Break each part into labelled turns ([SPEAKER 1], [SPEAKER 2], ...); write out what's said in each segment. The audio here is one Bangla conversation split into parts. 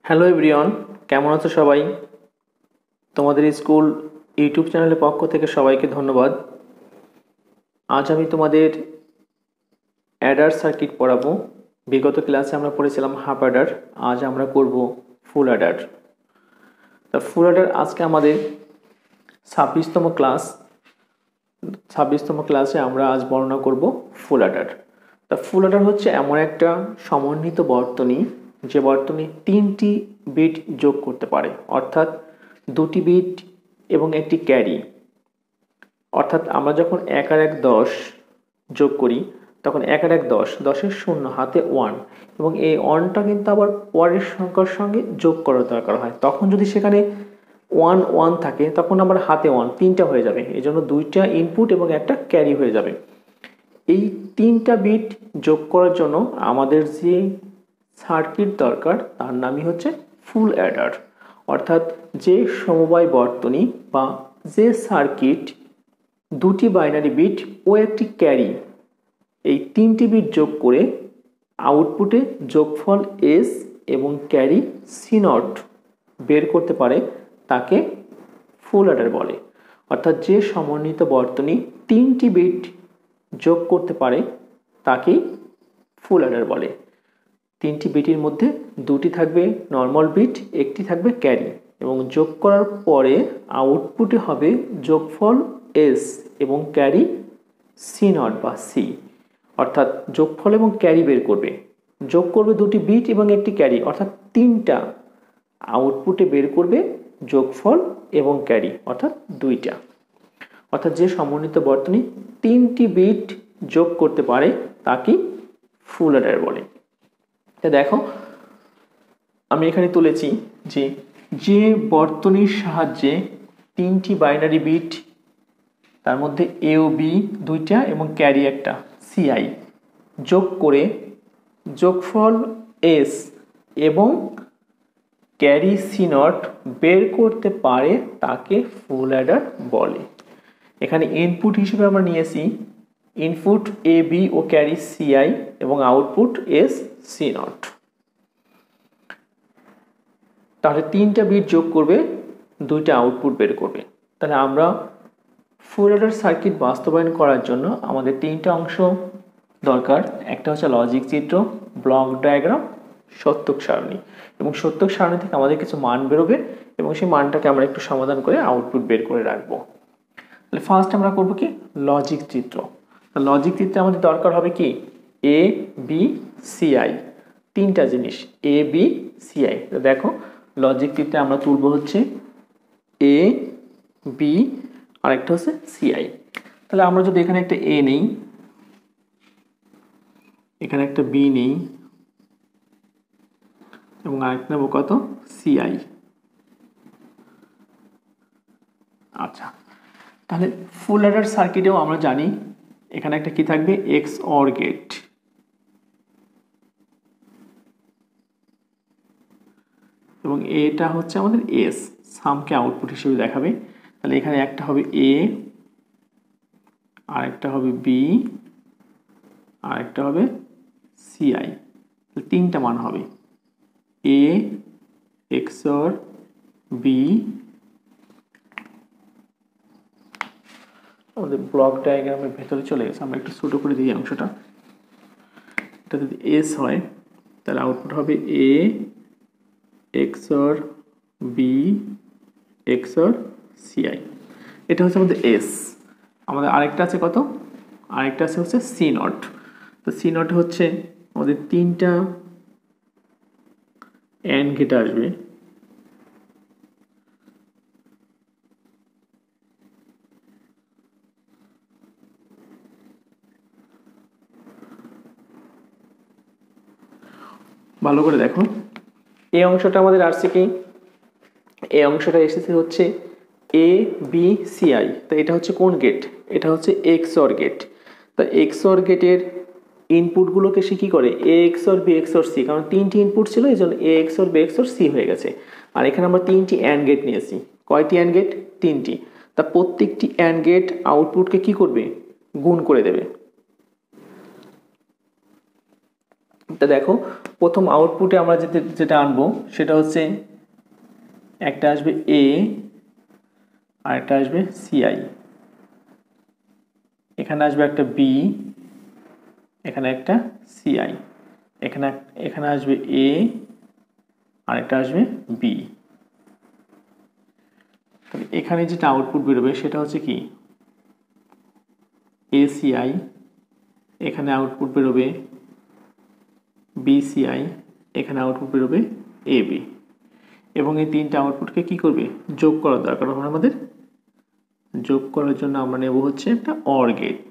[SPEAKER 1] হ্যালো এভরিওয়ান, কেমন আছো সবাই? তোমাদের স্কুল ইউটিউব চ্যানেলের পক্ষ থেকে সবাইকে ধন্যবাদ। আজ আমি তোমাদের অ্যাডার সার্কিট পড়াবো। বিগত ক্লাসে আমরা পড়েছিলাম হাফ অ্যাডার, আজ আমরা করব ফুল অ্যাডার। তা ফুল অ্যাডার আজকে আমাদের 26তম ক্লাস। 26তম ক্লাসে আমরা আজ বর্ণনা করব ফুল অ্যাডার। তা ফুল অ্যাডার হচ্ছে এমন একটা সমন্বিত বর্তনী যে বর্তনী 3টি বিট যোগ করতে পারে, অর্থাৎ 2টি বিট এবং একটি ক্যারি। অর্থাৎ আমরা যখন 1 আর 1 10 যোগ করি তখন 1 আর 1 10, 10-এর 0 হাতে 1, এবং এই 1টা কিন্তু আবার পরের সংখ্যার সঙ্গে যোগ করার দরকার হয়। তখন যদি সেখানে 1 1 থাকে তখন আবার হাতে 1, 3টা হয়ে যাবে। এই জন্য 2টা ইনপুট এবং একটা ক্যারি হয়ে যাবে। এই 3টা বিট যোগ করার জন্য আমাদের যে সার্কিট দরকার তার নামই হচ্ছে ফুল অ্যাডার। অর্থাৎ যে সমবায় বর্তনী বা যে সার্কিট 2টি বাইনারি বিট ও একটি ক্যারি, এই 3টি বিট যোগ করে আউটপুটে যোগফল এস এবং ক্যারি সি নট বের করতে পারে তাকে ফুল অ্যাডার বলে। অর্থাৎ যে সমন্বিত বর্তনী 3টি বিট যোগ করতে পারে তাকেই ফুল অ্যাডার বলে। 3টি বিটের মধ্যে 2টি থাকবে নর্মাল বিট, একটি থাকবে ক্যারি, এবং যোগ করার পরে আউটপুটে হবে যোগফল এস এবং ক্যারি সি নট বা সি। অর্থাৎ যোগফল এবং ক্যারি বের করবে, যোগ করবে 2টি বিট এবং একটি ক্যারি, অর্থাৎ 3টা, আউটপুটে বের করবে যোগফল এবং ক্যারি অর্থাৎ 2টা। অর্থাৎ যে সমন্বিত বর্তনী 3টি বিট যোগ করতে পারে তাকে ফুল অ্যাডার বলে। তা দেখো আমি এখানে তুলেছি যে যে বর্তনীর সাহায্যে 3টি বাইনারি বিট, তার মধ্যে এ ও বি 2টা এবং ক্যারি একটা সিআই, যোগ করে যোগফল এস এবং ক্যারি সি নট বের করতে পারে তাকে ফুল অ্যাডার বলে। এখানে ইনপুট হিসেবে আমরা নিয়েছি input A B O carry CI এবং আউটপুট এস সি নট। তাহলে 3টা বিট যোগ করবে, 2টা আউটপুট বের করবে। তাহলে আমরা ফুল অ্যাডার সার্কিট বাস্তবায়ন করার জন্য আমাদের 3টা অংশ দরকার। একটা হচ্ছে লজিক চিত্র, ব্লক ডায়াগ্রাম, সত্যক সারণী। এবং সত্যক সারণী থেকে আমাদের কিছু মান বেরোবে এবং সেই মানটাকে আমরা একটু সমাধান করে আউটপুট বের করে রাখবো। তাহলে ফার্স্ট আমরা করবো কি লজিক চিত্র। লজিক চিত্রে আমাদের দরকার হবে কি এ বি সিআই, 3টা জিনিস এ বি সিআই। দেখো লজিক চিত্রে আমরা তুলব হচ্ছে এ বি আর একটা হচ্ছে সিআই। তাহলে আমরা যদি এখানে একটা এ নেই, এখানে একটা বি নেই এবং আরেকটা নেব কত সিআই। আচ্ছা, তাহলে ফুল অ্যাডার সার্কিটেও আমরা জানি এখানে একটা কি থাকবে এক্স অর গেট, এবং এটা হচ্ছে আমাদের এস, সামকে আউটপুট হিসেবে দেখাবে। তাহলে এখানে একটা হবে এ, আর একটা হবে বি, আর একটা হবে সিআই। 3টা মান হবে এ এক্স অর বি। আমাদের ব্লক ডায়াগ্রামের ভেতরে চলে গেছে, আমরা একটু ছোট করে দিই অংশটা। এটা যদি এস হয় তাহলে আউটপুট হবে A XOR B XOR CI. এটা হচ্ছে আমাদের এস। আমাদের আরেকটা আছে কত, আরেকটা আছে হচ্ছে সি নট। তো সি নট হচ্ছে আমাদের 3টা অ্যান্ড গেট আসবে, ভালো করে দেখো। এই অংশটা আমাদের আসছে কি, এই অংশটা এসেছে হচ্ছে এ বি সিআই। তো এটা হচ্ছে কোন গেট, এটা হচ্ছে এক্স অর গেট। তো এক্স অর গেটের ইনপুটগুলোকে সে কী করে A XOR B XOR C, কারণ 3টি ইনপুট ছিল এই জন্য A XOR B XOR C হয়ে গেছে। আর এখানে আমরা 3টি অ্যান্ড গেট নিয়েছি। কয়টি অ্যান্ড গেট, 3টি। তা প্রত্যেকটি অ্যান্ড গেট আউটপুটকে কি করবে গুণ করে দেবে। তা দেখো প্রথম আউটপুটে আমরা যেটা আনবো সেটা হচ্ছে একটা আসবে এ আর একটা আসবে সিআই, এখানে আসবে একটা বি, এখানে একটা সিআই, এখানে আসবে এ আর একটা আসবে বি। তাহলে এখানে যেটা আউটপুট বেরোবে সেটা হচ্ছে কি এসিআই, এখানে আউটপুট বেরোবে বিসিআই, এখানে আউটপুট বেরোবে এবি। এবং এই তিনটা আউটপুটকে কি করবে যোগ করার দরকার হবে আমাদের। যোগ করার জন্য আমরা নেব হচ্ছে একটা অর গেট।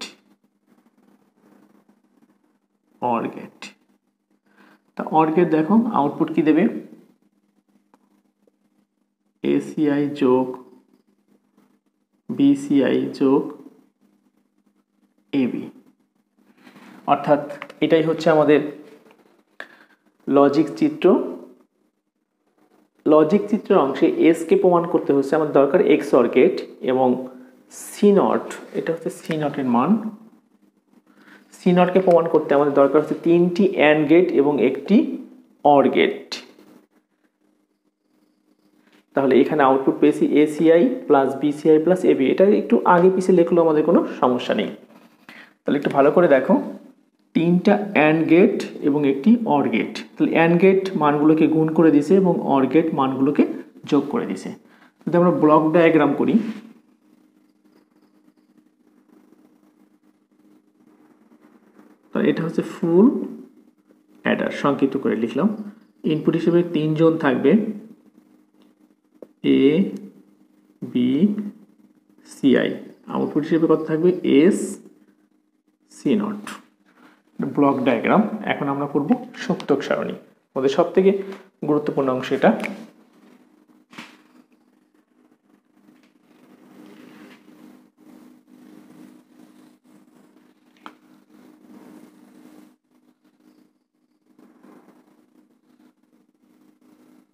[SPEAKER 1] তা অর গেট দেখো আউটপুট কি দেবে এসিআই যোগ বিসিআই যোগ এবি, অর্থাৎ এটাই হচ্ছে আমাদের লজিক চিত্র। লজিক চিত্রের অংশে এস কে প্রমাণ করতে হচ্ছে আমাদের দরকার এক্স অর গেট এবং সি নট, এটা হচ্ছে সি নটের মান। সি নটকে প্রমাণ করতে আমাদের দরকার হচ্ছে তিনটি অ্যান্ড গেট এবং একটি অর গেট। তাহলে এখানে আউটপুট পেয়েছি A C I plus B C I plus A B. এটা একটু আগে পিছিয়ে লিখলেও আমাদের কোনো সমস্যা নেই। তাহলে একটু ভালো করে দেখো, তিনটা অ্যান্ড গেট এবং একটি অর গেট। তাহলে অ্যান্ড গেট মানগুলোকে গুণ করে দিছে এবং অর গেট মানগুলোকে যোগ করে দিছে। যদি আমরা ব্লক ডায়াগ্রাম করি, তাহলে এটা হচ্ছে ফুল অ্যাডার, সংক্ষিপ্ত করে লিখলাম। ইনপুট হিসেবে তিনজন থাকবে এ বি সিআই, আউটপুট হিসেবে কত থাকবে S C not. Block diagram. এখন আমরা করব সূক্তক সারণী, আমাদের সব থেকে গুরুত্বপূর্ণ অংশ এটা।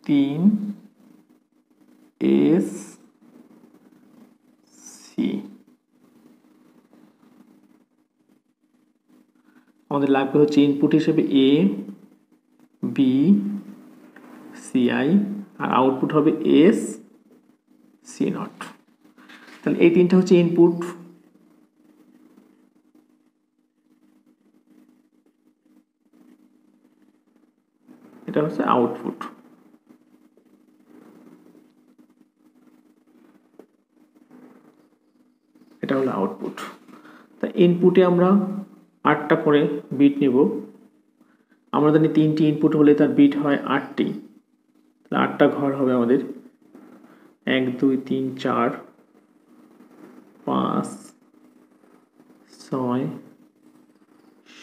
[SPEAKER 1] তিন এস সি, আমাদের লাগবে হচ্ছে ইনপুট হিসেবে এ বি সিআই আর আউটপুট হবে এস সি নট। তাহলে এই তিনটা হচ্ছে ইনপুট, এটা হচ্ছে আউটপুট। এটা হলো আউটপুট। তা ইনপুটে আমরা 8টা করে বিট নেব। আমরা জানি 3টি ইনপুট হলে তার বিট হয় 8টি, তাহলে 8টা ঘর হবে আমাদের 1 2 3 4 5 6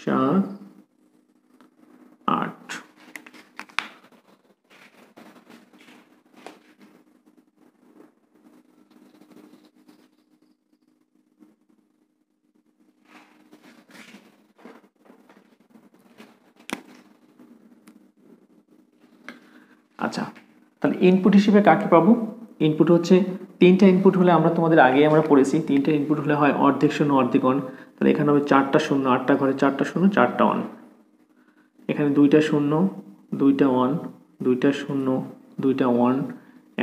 [SPEAKER 1] 7 8। আচ্ছা, তাহলে ইনপুট হিসেবে কাকে পাবো? ইনপুট হচ্ছে তিনটা ইনপুট হলে আমরা আমরা পড়েছি তিনটা ইনপুট হলে হয় অর্ধেক শূন্য অর্ধেক অন। তাহলে এখানে হবে 4টা শূন্য, 8টা ঘরে 4টা শূন্য 4টা অন। এখানে 2টা শূন্য 2টা অন, 2টা শূন্য 2টা অন,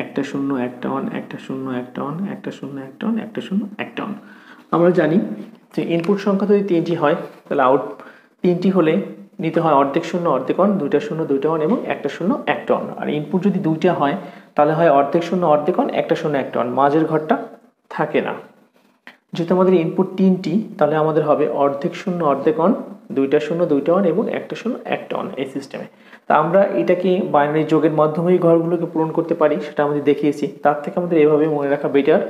[SPEAKER 1] একটা শূন্য একটা অন, একটা শূন্য একটা অন, একটা শূন্য একটা অন, একটা শূন্য একটা অন। আমরা জানি যে ইনপুট সংখ্যা যদি 3টি হয় তাহলে তিনটি হলে নিতে হয় অর্ধেক শূন্য অর্ধেক অন, 2টা শূন্য 2টা অন এবং একটা শূন্য একটা অন। আর ইনপুট যদি 2টা হয় তাহলে হয় অর্ধেক শূন্য অর্ধেক অন, একটা শূন্য একটা অন, মাঝের ঘরটা থাকে না। যেহেতু আমাদের ইনপুট 3টি তাহলে আমাদের হবে অর্ধেক শূন্য অর্ধেক অন, 2টা শূন্য 2টা অন এবং একটা শূন্য একটা অন এই সিস্টেমে। তা আমরা এটাকে বাইনারি যোগের মাধ্যমেই ঘরগুলোকে পূরণ করতে পারি, সেটা আমাদের দেখিয়েছি। তার থেকে আমাদের এভাবে মনে রাখা বেটার,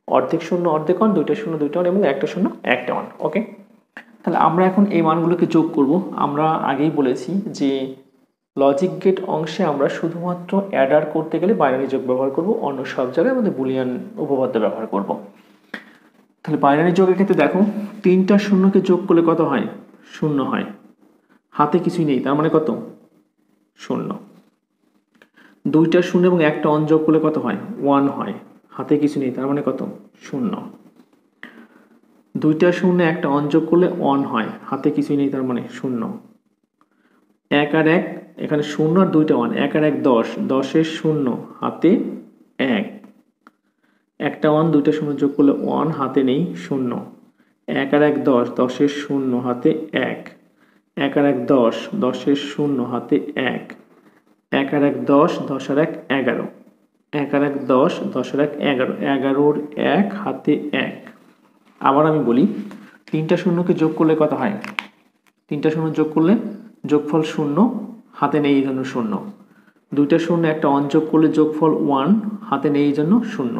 [SPEAKER 1] অর্ধেক শূন্য অর্ধেক অন, 2টা শূন্য 2টা অন এবং একটা শূন্য একটা অন। ওকে, তাহলে আমরা এখন এই মানগুলোকে যোগ করব। আমরা আগেই বলেছি যে লজিক গেট অংশে আমরা শুধুমাত্র অ্যাডার করতে গেলে বাইনারি যোগ ব্যবহার করব, অন্য সব জায়গায় আমাদের বুলিয়ান উপপাদ্য ব্যবহার করব। তাহলে বাইনারি যোগের ক্ষেত্রে দেখো 3টা শূন্যকে যোগ করলে কত হয়? শূন্য হয়, হাতে কিছুই নেই তার মানে কত? শূন্য। 2টা শূন্য এবং একটা অন যোগ করলে কত হয়? 1 হয়, হাতে কিছু নেই তার মানে কত? শূন্য। 2টা শূন্য একটা অন যোগ করলে অন হয়, হাতে কিছুই নেই তার মানে শূন্য। এক আর এক, এখানে শূন্য আর দুইটা ওয়ান, এক আর এক 10, 10-এর শূন্য হাতে 1, একটা ওয়ান দুইটা শূন্য যোগ করলে 1 হাতে নেই শূন্য, এক আর এক 10, 10-এর শূন্য হাতে 1, এক আর এক 10, 10-এর শূন্য হাতে 1, এক আর এক 10, 10 আর এক 11, এক আর এক 10, 10 আর এক 11, 11-ওর 1 হাতে 1। আবার আমি বলি, তিনটা শূন্যকে যোগ করলে কত হয়? তিনটা শূন্য যোগ করলে যোগফল শূন্য, হাতে নেই এই জন্য শূন্য। দুইটা শূন্য একটা অন যোগ করলে যোগফল 1, হাতে নেই এই জন্য শূন্য।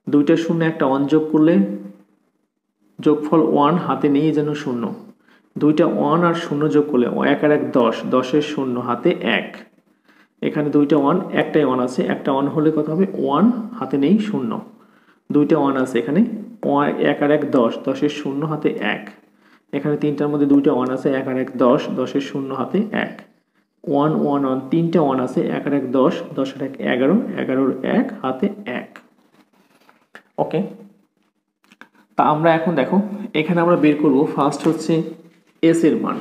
[SPEAKER 1] দুইটা শূন্য একটা অন যোগ করলে যোগফল 1, হাতে নেই এই জন্য শূন্য। দুইটা 1 আর শূন্য যোগ করলে এক আর এক 10, 10-এর শূন্য হাতে 1, এখানে দুইটা 1, একটাই 1 আছে, একটা 1 হলে কত হবে? 1, হাতে নেই শূন্য। দুইটা 1 আছে এখানে, এক আর এক 10, 10-এর শূন্য হাতে 1, এখানে তিনটার মধ্যে দুইটা 1 আছে, এক আর এক 10, 10-এর শূন্য হাতে 1, 1 1 1, তিনটা 1 আছে, এক আর এক 10, 10 আর এক 11, 11-ওর 1 হাতে 1। ওকে, তা আমরা এখন দেখো এখানে আমরা বের করব, ফার্স্ট হচ্ছে এস এর মান,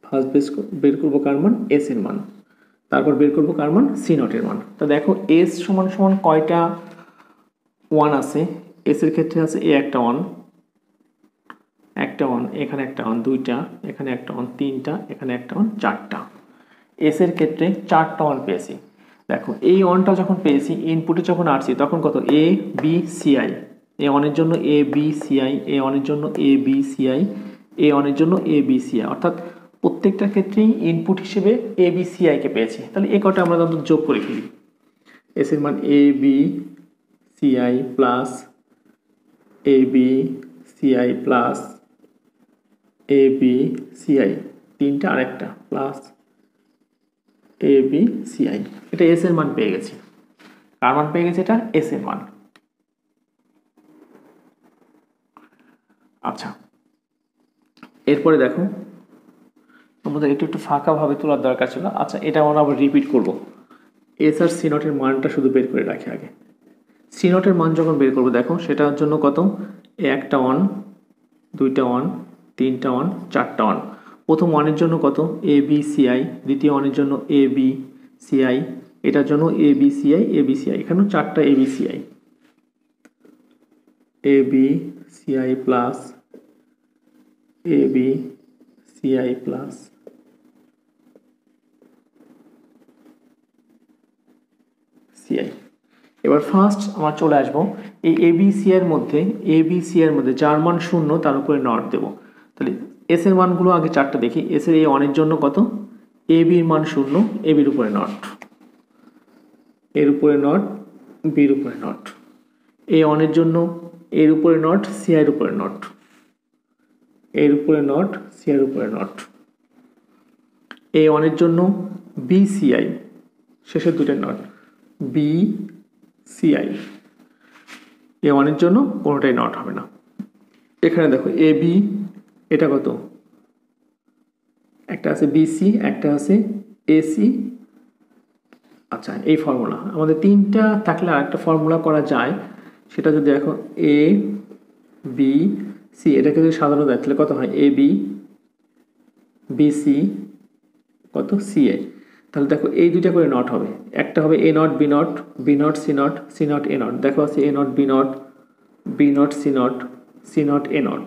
[SPEAKER 1] ফার্স্ট বের করবো কার মান? এস এর মান। তারপর বের করবো কার মান? সি নটের মান। তো দেখো এস সমান সমান কয়টা 1 আছে? এস এর ক্ষেত্রে আছে এ একটা 1, একটা 1, এখানে একটা 1 দুইটা, এখানে একটা 1 তিনটা, এখানে একটা 1 চারটা। এস এর ক্ষেত্রে 4টা 1 পেয়েছি। দেখো এই 1টা যখন পেয়েছি, ইনপুটে যখন আসছি তখন কত? এ বি সি আই, এ 1-এর জন্য এ বি সি আই, এ 1-এর জন্য এ বি সি আই, এ 1-এর জন্য এ বি সি আই, অর্থাৎ প্রত্যেকটা ক্ষেত্রেই ইনপুট হিসেবে এ বি সি আই কে পেয়েছি। তাহলে এই কটা আমরা তখন যোগ করে ফেলি। এস এর মান A B C I plus A B C I plus A B C I, তিনটা আরেকটা plus A B C I. এটা এস এর মান পেয়ে গেছি। কার মান পেয়ে গেছি? এটা এস এর মান। আচ্ছা, এরপরে দেখো আমাদের একটু একটু ফাঁকা ভাবে তোলার দরকার ছিল। আচ্ছা, এটা আমরা আবার রিপিট করব। এস আর সি নটের মানটা শুধু বের করে রাখি আগে। সি নটের মান যখন বের করবো, দেখো সেটার জন্য কত? একটা 1, দুইটা 1, তিনটা 1, চারটা 1। প্রথম 1-এর জন্য কত? এ বি সি আই, দ্বিতীয় 1-এর জন্য এ বি সি আই, এটার জন্য A B C I, A B C I, এখানেও চারটা A B C I, A B C I plus A B C I plus C I. এবার ফার্স্ট আমরা চলে আসবো এই এ বি সি এর মধ্যে, এ বি সি এর মধ্যে যার মান শূন্য তার উপরে নট দেব। তাহলে এস এর মানগুলো আগে চারটা দেখি। এস এর এই 1-এর জন্য কত? এ বির মান শূন্য, এ বির উপরে নট, এর উপরে নট, বির উপরে নট। এই 1-এর জন্য এর উপরে নট, সি এর উপরে নট, এর উপরে নট, সি এর উপরে নট। এই 1-এর জন্য বি সি আই, শেষের দুটো নট, বি সি আই। এ 1-এর জন্য কোনোটাই নট হবে না। এখানে দেখো এ বি, এটা কত? একটা আছে বিসি, একটা আছে এসি। আচ্ছা, এই ফর্মুলা আমাদের তিনটা থাকলে আরেকটা ফর্মুলা করা যায়। সেটা যদি দেখো এ বি সি, এটাকে যদি সাধারণ দেয় তাহলে কত হয়? এ বি বিসি কত? C A. তাহলে দেখো এই দুইটা করে নট হবে, একটা হবে A not B not, B not C not, C not A not. দেখো আছে A not B not, B not C not, C not A not.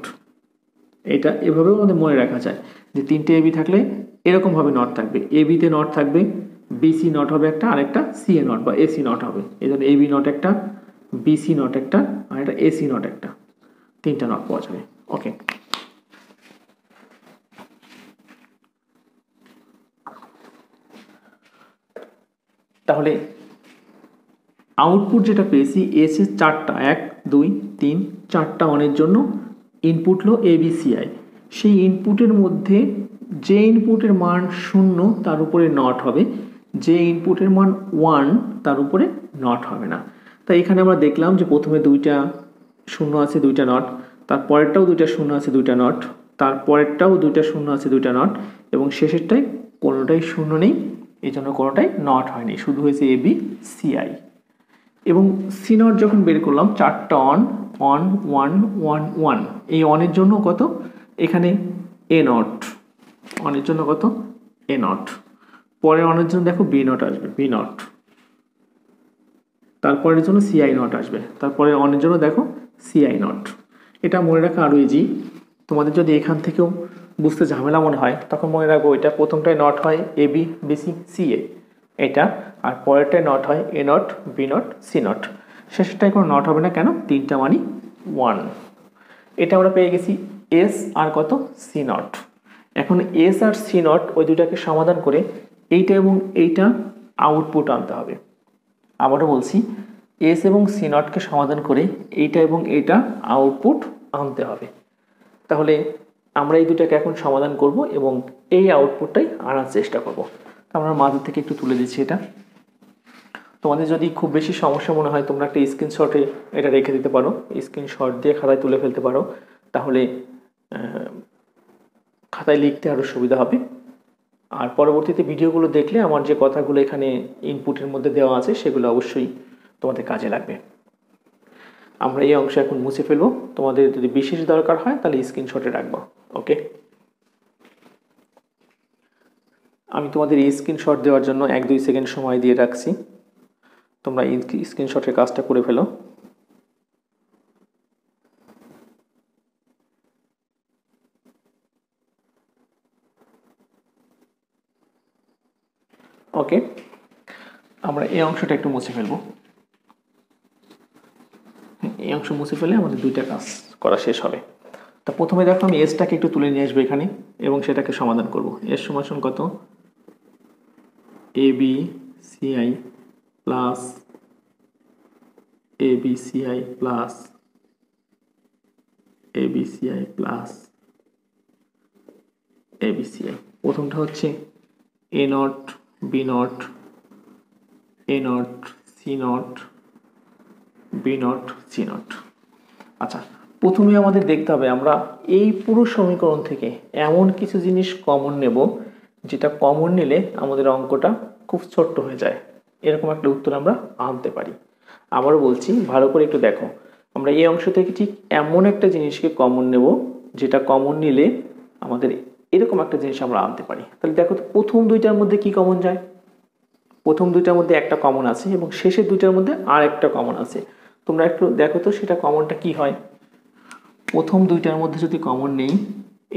[SPEAKER 1] এটা এভাবেও আমাদের মনে রাখা যায় যে তিনটে এবি থাকলে এরকমভাবে নট থাকবে। এবিতে নট থাকবে, বিসি নট হবে একটা, আরেকটা সি এ নট বা এসি নট হবে। এই জন্য এবি নট একটা, বিসি নট একটা, আর একটা এসি নট একটা, তিনটা নট পাওয়া যাবে। ওকে, তাহলে আউটপুট যেটা পেয়েছি এস এর চারটা, 1 2 3 4টা 1-এর জন্য ইনপুট হলো এবিসিআই। সেই ইনপুটের মধ্যে যে ইনপুটের মান 0 তার উপরে নট হবে, যে ইনপুটের মান 1 তার উপরে নট হবে না। তাই এখানে আমরা দেখলাম যে প্রথমে দুইটা 0 আছে, দুইটা নট, তারপরেরটাও দুইটা 0 আছে, দুইটা নট, তারপরেরটাও দুইটা 0 আছে, দুইটা নট, এবং শেষেরটাই কোনোটাই 0 নেই, এই জন্য কোনোটাই নট হয়নি, শুধু হয়েছে এ বি সি আই। এবং সি নট যখন বের করলাম, চারটা 1 1 1 1 1, এই 1-এর জন্য কত? এখানে এ নট, অনের জন্য কত এ নট, পরের অনের জন্য দেখো বি নট আসবে, বি নট, তারপরের জন্য সিআই নট আসবে, তারপরে অনের জন্য দেখো সিআই নট। এটা মনে রাখা আরও ইজি। তোমাদের যদি এখান থেকেও বুঝতে ঝামেলা মনে হয় তখন মনে রাখবো এটা প্রথমটায় নট হয় A B BC C A এটা, আর পরেরটায় নট হয় A not B not C not, শেষটায় কোনো নট হবে না, কেন? তিনটা মানই 1। এটা আমরা পেয়ে গেছি এস আর কত সি নট। এখন এস আর সি নট ওই দুটাকে সমাধান করে এইটা এবং এইটা আউটপুট আনতে হবে। আবারও বলছি, এস এবং সি নটকে সমাধান করে এইটা এবং এইটা আউটপুট আনতে হবে। তাহলে আমরা এই দুটাকে এখন সমাধান করব এবং এই আউটপুটটাই আনার চেষ্টা করব। আমরা মাঝে থেকে একটু তুলে দিচ্ছি এটা। তোমাদের যদি খুব বেশি সমস্যা মনে হয় তোমরা একটা স্ক্রিনশটে এটা রেখে দিতে পারো, স্ক্রিনশট দিয়ে খাতায় তুলে ফেলতে পারো, তাহলে খাতায় লিখতে আরও সুবিধা হবে। আর পরবর্তীতে ভিডিওগুলো দেখলে আমার যে কথাগুলো এখানে ইনপুটের মধ্যে দেওয়া আছে সেগুলো অবশ্যই তোমাদের কাজে লাগবে। আমরা এই অংশ এখন মুছে ফেলবো, তোমাদের যদি বিশেষ দরকার হয় তাহলে স্ক্রিনশটে রাখবো। ওকে, আমি তোমাদের এই স্ক্রিনশট দেওয়ার জন্য 1-2 সেকেন্ড সময় দিয়ে রাখছি, তোমরা এই স্ক্রিনশটের কাজটা করে ফেলো। ওকে, আমরা এই অংশটা একটু মুছে ফেলবো। এই অংশ মুছে ফেলে আমাদের দুইটা কাজ করা শেষ হবে। তা প্রথমে দেখো আমি এসটাকে একটু তুলে নিয়ে আসবো এখানে এবং সেটাকে সমাধান করব। এস সমান কত A B CI plus A B CI plus A B CI plus A B CI. প্রথমটা হচ্ছে A not B not A not C not B not C not. আচ্ছা, প্রথমে আমাদের দেখতে হবে আমরা এই পুরো সমীকরণ থেকে এমন কিছু জিনিস কমন নেব যেটা কমন নিলে আমাদের অঙ্কটা খুব ছোট্ট হয়ে যায়, এরকম একটা উত্তর আমরা আনতে পারি। আবারও বলছি, ভালো করে একটু দেখো, আমরা এই অংশ থেকে ঠিক এমন একটা জিনিসকে কমন নেব যেটা কমন নিলে আমাদের এরকম একটা জিনিস আমরা আনতে পারি। তাহলে দেখো তো প্রথম দুইটার মধ্যে কি কমন যায়? প্রথম দুইটার মধ্যে একটা কমন আছে এবং শেষের দুইটার মধ্যে আর একটা কমন আছে। তোমরা একটু দেখো তো সেটা কমনটা কি হয়। প্রথম দুইটার মধ্যে যদি কমন নেই,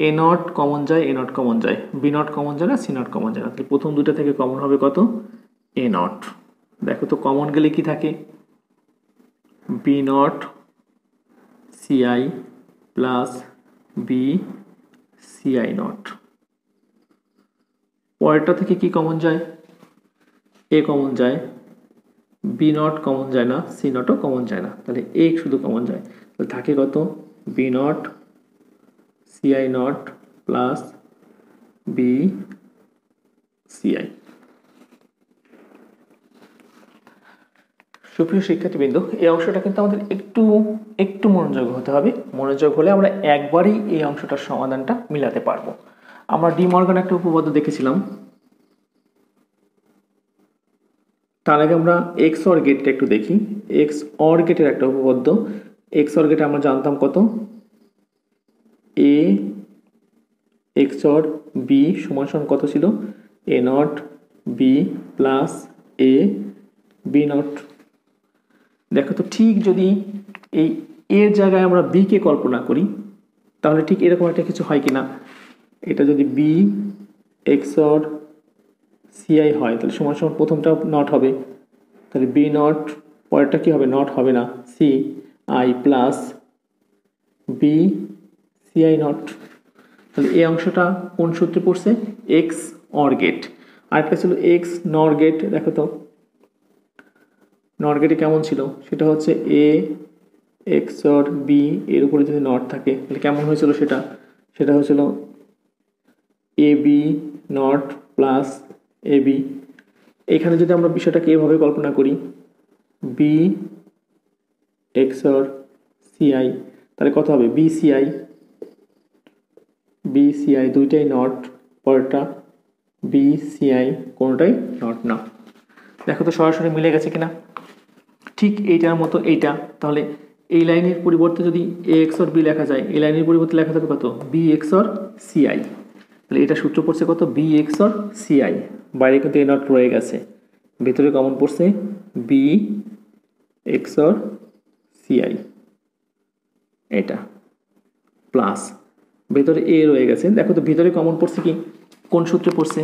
[SPEAKER 1] এ নট কমন যায়, এ নট কমন যায়, বি নট কমন যায় না, সি নট কমন যায় না, তাহলে প্রথম দুইটা থেকে কমন হবে কত এ নট। দেখো তো কমন গেলে কি থাকে B not C I plus B C I not. পরেরটা থেকে কি কমন যায় এ কমন যায়, বি নট কমন যায় না, সি নটও কমন যায় না, তাহলে এ শুধু কমন যায়, তাহলে থাকে কত B not C I not plus B C I. সুপ্রিয় শিক্ষার্থীবৃন্দ, এই অংশটা কিন্তু আমাদের একটু মনোযোগ হতে হবে। মনোযোগ হলে আমরা একবারেই এই অংশটার সমাধানটা মিলাতে পারবো। আমরা ডি মর্গান একটা উপপাদ্য দেখেছিলাম, তার আগে আমরা এক্স অর গেটটা একটু দেখি। এক্স অর গেটের একটা উপপাদ্য, এক্স অর গেটে আমরা জানতাম কত এ এক্স অর বি সমান সমান কত ছিল A not B plus A B not. দেখো তো ঠিক যদি এই এর জায়গায় আমরা বি কে কল্পনা করি তাহলে ঠিক এরকম একটা কিছু হয় কিনা, এটা যদি বি এক্স অর সিআই হয় তাহলে সমান সমান প্রথমটা নট হবে, তাহলে বি নট, পরেরটা কি হবে নট হবে না, C I plus B C I not. তাহলে এই অংশটা কোন সূত্রে পড়ছে এক্স অর গেট। আরেকটা ছিল এক্স নর গেট। দেখো তো নর গেটে কেমন ছিল, সেটা হচ্ছে এ এক্স অর বি এর উপরে যদি নট থাকে তাহলে কেমন হয়েছিল সেটা হয়েছিল A B not plus A B. এখানে যদি আমরা বিষয়টাকে এভাবে কল্পনা করি বি এক্স অর সিআই তাহলে কত হবে বি সিআই, বি সিআই দুইটাই নট, পরেরটা বি সিআই কোনোটাই নট না। দেখো তো সরাসরি মিলে গেছে কিনা, ঠিক এইটার মতো এইটা। তাহলে এই লাইনের পরিবর্তে যদি এ এক্স অর বি লেখা যায়, এই লাইনের পরিবর্তে লেখা যাবে কত বি এক্স অর সিআই। তাহলে এটা সূত্র পড়ছে কত, বি এক্স অর সিআই, বাইরে কিন্তু এ নট রয়ে গেছে, ভেতরে কমন পড়ছে বি এক্স অর সিআই, এটা প্লাস ভেতরে এ রয়ে গেছে। দেখো তো ভিতরে কমন পড়ছে কি, কোন সূত্রে পড়ছে,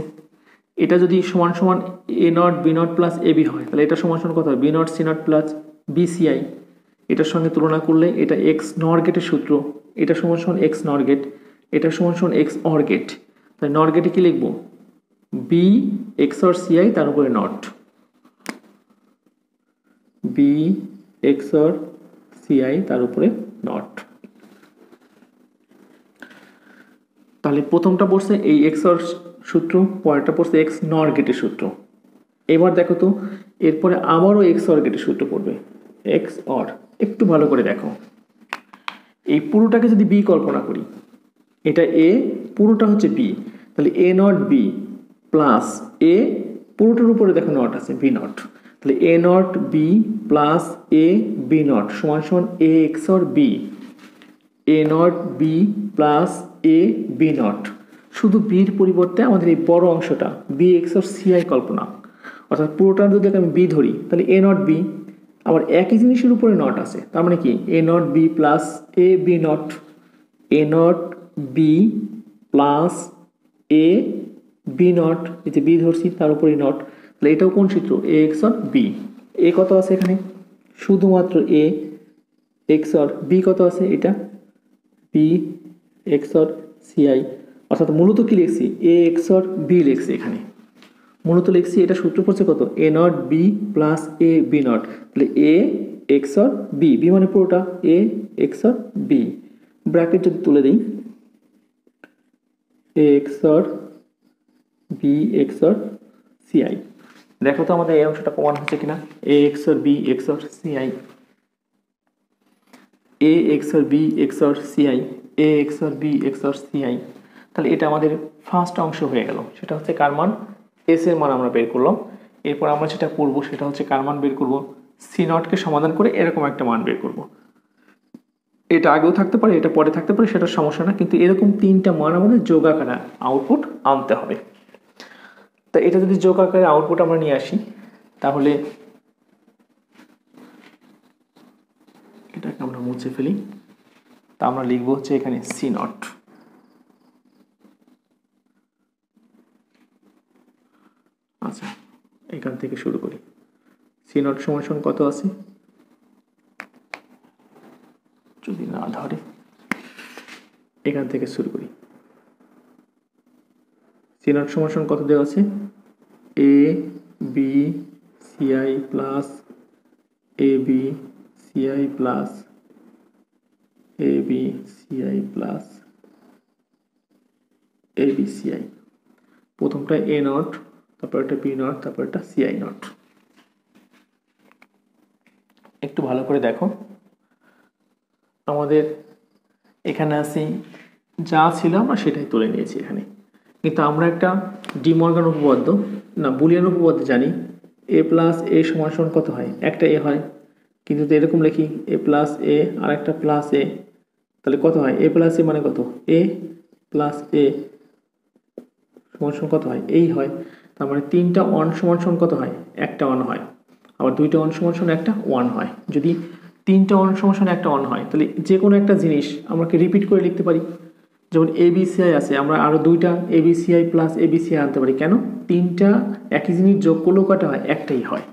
[SPEAKER 1] এটা যদি সমান সমান A not B not plus A B হয়, তাহলে এটা সমান সমান কত হয়, B not C not plus B CI. এটার সঙ্গে তুলনা করলে এটা এক্স নর গেটের সূত্র, এটা সমান সমান এক্স নর গেট, এটা সমান সমান এক্স অর গেট। তাহলে নর গেটে কি লিখবো, বি এক্স অর সিআই তার উপরে not, B XOR C I তার উপরে নট। তাহলে প্রথমটা পড়ছে এই এক্স অর সূত্র, পরেরটা পড়ছে এক্স নর গেটের সূত্র। এবার দেখো তো এরপরে আবারও এক্স অর গেটের সূত্র পড়বে, এক্স অর। একটু ভালো করে দেখো, এই পুরোটাকে যদি বি কল্পনা করি, এটা এ, পুরোটা হচ্ছে বি, তাহলে A not B plus A, পুরোটার উপরে দেখো নট আছে বি নট, তাহলে A not B plus A B not সমান সমান A XOR B, A not B plus A B not. শুধু বির পরিবর্তে আমাদের এই বড় অংশটা বি এক্স অর সিআই কল্পনা, অর্থাৎ পুরোটা যদি আমি বি ধরি তাহলে এ নট বি, আবার একই জিনিসের উপরে নট আছে, তার মানে কি A not B plus A B not, A not B plus A B not, এই যে বি ধরছি তার উপরে নট, তাহলে এটাও কোন সূত্র, এ এক্স অর বি। এ কত আছে এখানে, শুধুমাত্র এ, এক্স অর বি কত আছে, এটা বি এক্স অর সিআই, অর্থাৎ মূলত কি লিখছি, এ এক্স অর বি লিখছি এখানে, মূলত লিখছি এটা সূত্র পড়ছে কত, A not B plus A B not, তাহলে A XOR B, B মানে পুরোটা A XOR B, bracket যদি তুলে দিই A XOR B XOR CI. দেখো তো আমাদের এই অংশটা প্রমাণ হচ্ছে কিনা, A XOR B XOR CI, A XOR B XOR CI, A XOR B XOR CI. তাহলে এটা আমাদের ফার্স্ট অংশ হয়ে গেল, সেটা হচ্ছে কার মান, এস এর মান আমরা বের করলাম। এরপর আমরা যেটা করব সেটা হচ্ছে কার মান বের করব, সি নটকে সমাধান করে এরকম একটা মান বের করব। এটা আগেও থাকতে পারে, এটা পরে থাকতে পারে, সেটা সমস্যা না, কিন্তু এরকম তিনটা মান আমাদের যোগ আকারে আউটপুট আনতে হবে। তা এটা যদি যোগ আকারে আউটপুট আমরা নিয়ে আসি, তাহলে এটাকে আমরা মুছে ফেলি, তা আমরা লিখবো হচ্ছে এখানে সি নট। আচ্ছা, এখান থেকে শুরু করি, সি নট সমান সমান কত আছে, যদি না ধরে এখান থেকে শুরু করি, সি নট সমান সমান কত দেওয়া আছে, এ B CI plus A B CI plus A B CI plus A B CI. প্রথমটা এ নট, তারপর একটা বি নট, তারপর একটা সিআই নট। একটু ভালো করে দেখো, আমাদের এখানে আসি যা ছিল আমরা সেটাই তুলে নিয়েছি এখানে, কিন্তু আমরা একটা ডি মর্গান উপপাদ্য না বুলিয়ান উপপাদ্য জানি, এ প্লাস এ সমান সমান কত হয়, একটা এ হয়, কিন্তু এরকম লিখি এ প্লাস এ আর একটা প্লাস এ, তাহলে কত হয়, এ প্লাস এ মানে কত, এ প্লাস এ সমান সমান কত হয়, এই হয়। তার মানে তিনটা ওয়ান সমান সমান কত হয়, একটা ওয়ান হয়, আবার দুইটা ওয়ান সমান সমান একটা ওয়ান হয়। যদি তিনটা ওয়ান সমান সমান একটা ওয়ান হয়, তাহলে যে কোনো একটা জিনিস আমাকে রিপিট করে লিখতে পারি, যেমন এবিসিআই আছে, আমরা আরও দুইটা এবিসিআই প্লাস এবিসিআই আনতে পারি, কেন, তিনটা একই জিনিস যোগ করলেও কটা হয়, একটাই হয়।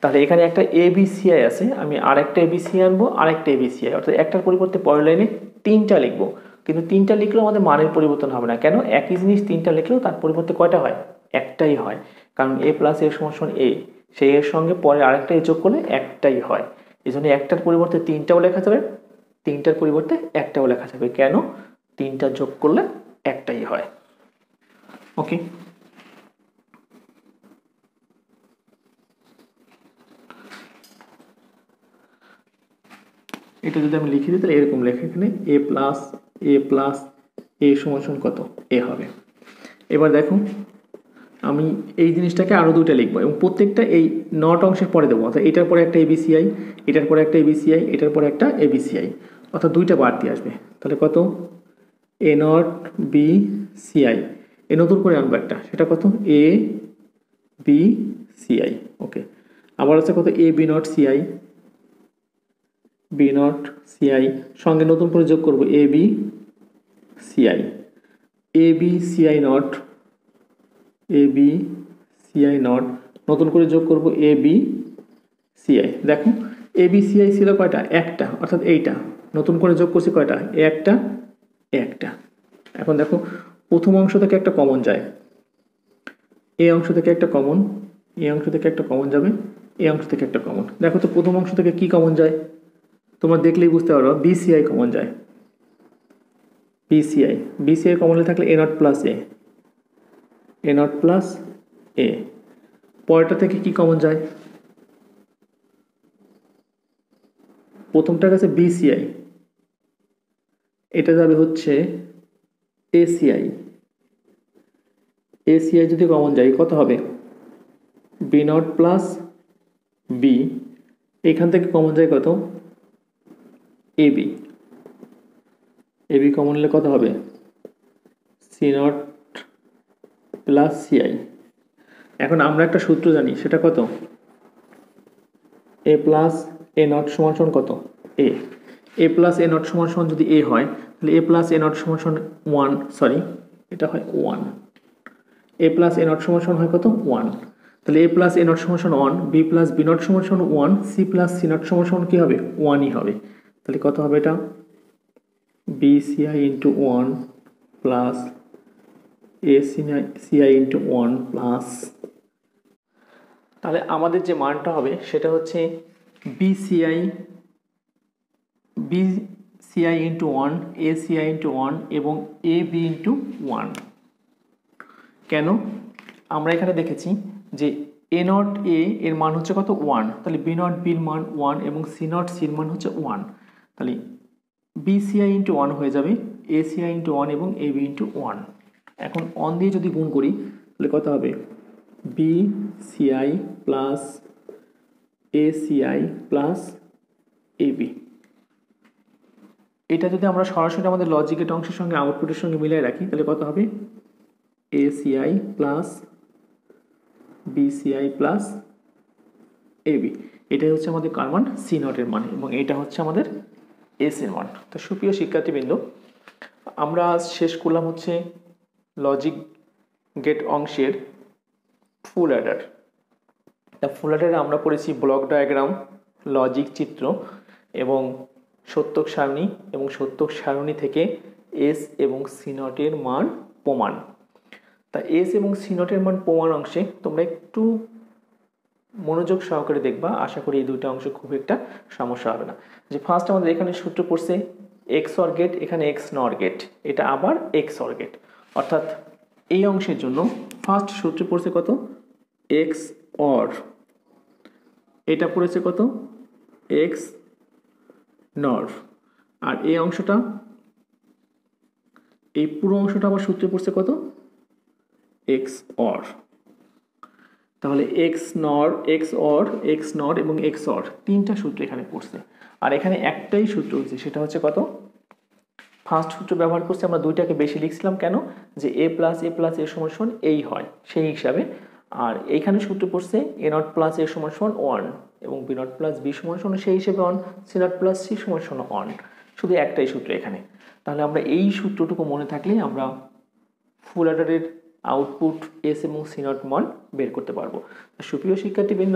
[SPEAKER 1] তাহলে এখানে একটা এবিসিআই আছে, আমি আরেকটা এবিসিআই আনবো, আরেকটা এবিসিআই, অর্থাৎ একটার পরিবর্তে পরের লাইনে তিনটা লিখবো, কিন্তু তিনটা লিখলেও আমাদের মানের পরিবর্তন হবে না, কেন, একই জিনিস তিনটা লিখলেও তার পরিবর্তে কয়টা হয়, একটাই হয়, কারণ এ প্লাস এ সমান সমান এ, সেই এর সঙ্গে পরে আরেকটা এ যোগ করলে একটাই হয়। এই জন্য একটার পরিবর্তে তিনটাও লেখা যাবে, তিনটার পরিবর্তে একটাও লেখা যাবে, কেন, তিনটা যোগ করলে একটাই হয়। ওকে, এটা যদি আমি লিখে দিই তাহলে এরকম লেখা, এখানে এ প্লাস এ সমান সমান কত, এ হবে। এবার দেখো আমি এই জিনিসটাকে আরও দুইটা লিখবো এবং প্রত্যেকটা এই নট অংশের পরে দেবো, অর্থাৎ এটার পরে একটা এবিসিআই, এটার পরে একটা এবিসিআই, এটার পরে একটা এবিসিআই, অর্থাৎ দুইটা বাড়তি আসবে, তাহলে কত, A not B C I, এ নতুন করে আনবো একটা, সেটা কত A B C I. Okay, আবার আছে কত A B not C I, B not C I, সঙ্গে নতুন করে যোগ করবো A B C I, A B C I not, A B C I not, নতুন করে যোগ করবো এ বি সি আই। দেখো এ বি সি আই ছিল কয়টা, একটা, অর্থাৎ এইটা নতুন করে যোগ করছি কয়টা, একটা একটা। এখন দেখো প্রথম অংশ থেকে একটা কমন যায়, এ অংশ থেকে একটা কমন, এ অংশ থেকে একটা কমন যাবে, এ অংশ থেকে একটা কমন। দেখো তো প্রথম অংশ থেকে কি কমন যায়, তোমরা দেখলেই বুঝতে পারো বিসিআই কমন যায়, বিসিআই, বিসিআই কমন থাকলে A not plus A, A not plus A. পরেরটা থেকে কি কমন যায়, প্রথমটার কাছে বিসিআই, এটা যাবে হচ্ছে এসিআই, এসিআই যদি কমন যায় কত হবে, বি নট প্লাস বি, এখান থেকে কমন যায় কত এবি, এবি কমন নিলে কত হবে সি নট প্লাস সিআই। এখন আমরা একটা সূত্র জানি, সেটা কত এ প্লাস এ নট সমান সমান কত এ, এ প্লাস এ নট সমান সমান যদি এ হয় তাহলে এ প্লাস এ নট সমান সমান ওয়ান, সরি এটা হয় one, A plus A not সমান সমান হয় কত ওয়ান, তাহলে এ প্লাস এ নট সমান সমান one, B plus B not সমান সমান one, C plus C not সমান সমান কী হবে ওয়ানই হবে। তাহলে কত হবে এটা B CI into one plus A CI into one plus, তাহলে আমাদের যে মানটা হবে সেটা হচ্ছে BCI, BCI into one, A CI into one এবং এ বি ইন্টু ওয়ান। কেন, আমরা এখানে দেখেছি যে এ নট এ এর মান হচ্ছে কত ওয়ান, তাহলে বি নট বির মান ওয়ান এবং সি নট সির মান হচ্ছে ওয়ান, তাহলে বিসিআই ইন্টু ওয়ান হয়ে যাবে এসিআই ইন্টু ওয়ান এবং এ বি ইন্টু ওয়ান। এখন অন দিয়ে যদি গুণ করি তাহলে কত হবে B CI plus A CI plus A B. এটা যদি আমরা সরাসরি আমাদের লজিক গেট অংশের সঙ্গে আউটপুটের সঙ্গে মিলিয়ে রাখি তাহলে কত হবে A CI plus B CI plus A B. এটাই হচ্ছে আমাদের কার মান সি নটের মান এবং এটা হচ্ছে আমাদের এস এর মান। তো সুপ্রিয় শিক্ষার্থীবৃন্দ, আমরা আজ শেষ করলাম হচ্ছে লজিক গেট অংশের ফুল অ্যাডার। তা ফুল অ্যাডারে আমরা পড়েছি ব্লক ডায়াগ্রাম, লজিক চিত্র এবং সত্যক সারণী, এবং সত্যক সারণী থেকে এস এবং সি নটের মান প্রমাণ। তা এস এবং সি নটের মান প্রমাণ অংশে তোমরা একটু মনোযোগ সহকারে দেখবা, আশা করি এই দুইটা অংশ খুব একটা সমস্যা হবে না। যে ফার্স্ট আমাদের এখানে সূত্র পড়ছে এক্স অর গেট, এখানে এক্স নর গেট, এটা আবার এক্স অর গেট, অর্থাৎ এই অংশের জন্য ফার্স্ট সূত্র পড়ছে কত এক্স অর, এটা পড়েছে কত এক্স নর, আর এই অংশটা, এই পুরো অংশটা আবার সূত্রে পড়ছে কত এক্স অর। তাহলে এক্স নর, এক্স অর, এক্স নর এবং এক্স অর তিনটা সূত্র এখানে পড়ছে, আর এখানে একটাই সূত্র হচ্ছে, সেটা হচ্ছে কত ফার্স্ট সূত্র ব্যবহার করছি আমরা, দুইটাকে বেশি লিখছিলাম কেন, যে এ প্লাস এ সমান সমান এই হয় সেই হিসাবে। আর এইখানে সূত্র পড়ছে এ নট প্লাস এ সমান সমান ওয়ান এবং বি নট প্লাস বি সমান সমান সেই হিসেবে one, C not plus C সমান সমান ওয়ান, শুধু একটাই সূত্র এখানে। তাহলে আমরা এই সূত্রটুকু মনে থাকলেই আমরা ফুল অ্যাডারের আউটপুট এস এবং সি নট মান বের করতে পারবো। সুপ্রিয় শিক্ষার্থীবৃন্দ,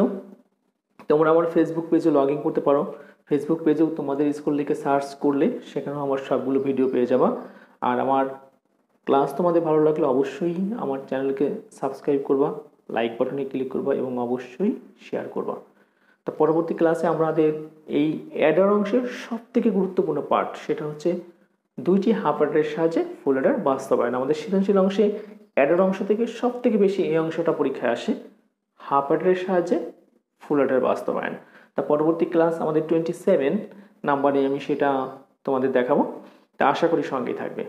[SPEAKER 1] তোমরা আমার ফেসবুক পেজে লগ ইন করতে পারো, ফেসবুক পেজেও তোমাদের স্কুল লিখে সার্চ করলে সেখানেও আমার সবগুলো ভিডিও পেয়ে যাবা। আর আমার ক্লাস তোমাদের ভালো লাগলে অবশ্যই আমার চ্যানেলকে সাবস্ক্রাইব করবা, লাইক বাটনে ক্লিক করবা এবং অবশ্যই শেয়ার করবা। তো পরবর্তী ক্লাসে আমাদের এই অ্যাডার অংশের সবথেকে গুরুত্বপূর্ণ পার্ট, সেটা হচ্ছে দুইটি হাফ অ্যাডারের সাহায্যে ফুল অ্যাডার বাস্তবায়ন। আমাদের সৃজনশীল অংশে অ্যাডার অংশ থেকে সবথেকে বেশি এই অংশটা পরীক্ষায় আসে, হাফ অ্যাডারের সাহায্যে ফুল অ্যাডার বাস্তবায়ন। তা পরবর্তী ক্লাস আমাদের 27 নাম্বারে আমি সেটা তোমাদের দেখাবো, তা আশা করি সঙ্গেই থাকবে।